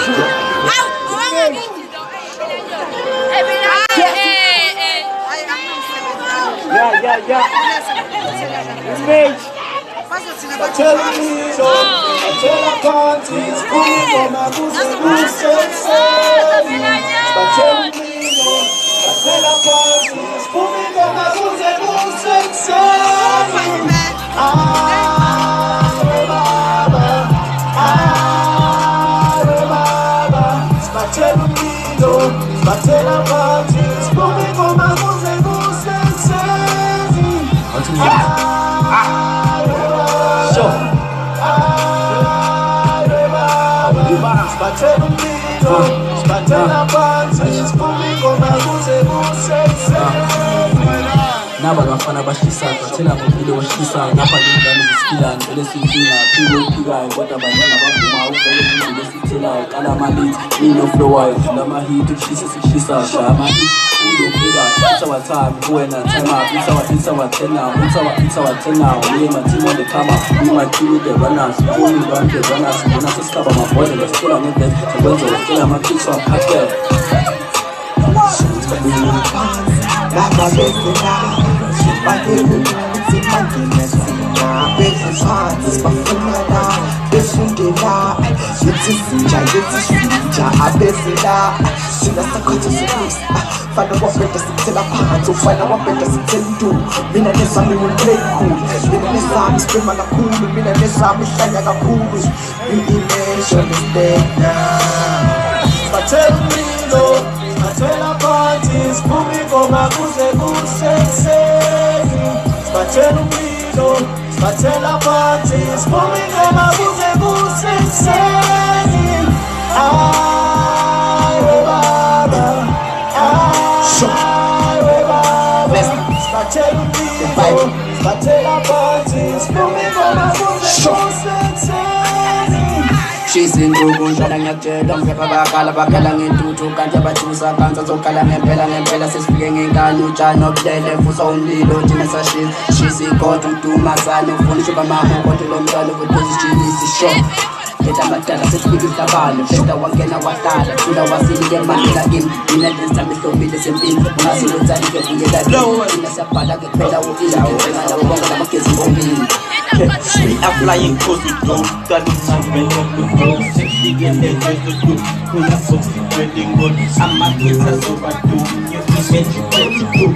Yeah. Image. Tell me so. Tell a parties, pulling on my goose. Tell me no. Tell a parties, pulling on my goose. Tell me no. Tell a parties, pulling on my goose. Naba bafana bashisa bathela ngomphilo washisa ngapha ngengane zisikilana vele siyinkinga philo phikayo kodwa baningi abavuma uvele indlela esithelayo qala amalithi ino flow wayo dlula amahit ukushisa sikushisa shaya amahit uyophila it's our time wena time up it's our turn now it's our turn now me and my team on the come up we might kill the runners only run the runners bona sesikhaba mabhola ngesicela ngedlet sekwenza wesicela ama-kicks waphathela Lava besela, badelu ngithi manginesina, bezisiphansi sibafuna besundela, yithi sinja abesela, sina sakhatha sikusa, fana wapenda sithela phansi, ufana wapenda sithela ntu, mina nesami ngiplay cool, mina nesami sibema kakhulu, mina nesami hlanya kakhulu, i-imation is dead now. But tell me no. Batela parties, kumigoma kuze kusenseni. Batela umlilo, batela parties, kumigoma kuze kusenseni. Ay, we baba, ay, we baba. Batela umlilo, batela parties, kumigoma kuze kusenseni. Shizinduku njalo ngiyakutshela mfefa bakhala ngentuthu kanti abathusa kanza zokhala ngempela sesifike ngenkani utshani obulele vusa umlilo thina sashisa ikhotha umdumasane ufuna ishuba mama kodwa lo mntwana ubudozijinisi sho Eta matala sesifike abalo phela wangena wahlala thula wasilike mandela kimi mina lesami hlobile sempini ungasilenzani ke kuyeka thina siyabhala ke phela uila ngala ubonga lamagezi ngombini We are flying close with no standing man when we go sexy and they just the good. We are so spreading good. I'm a kiss as over to you.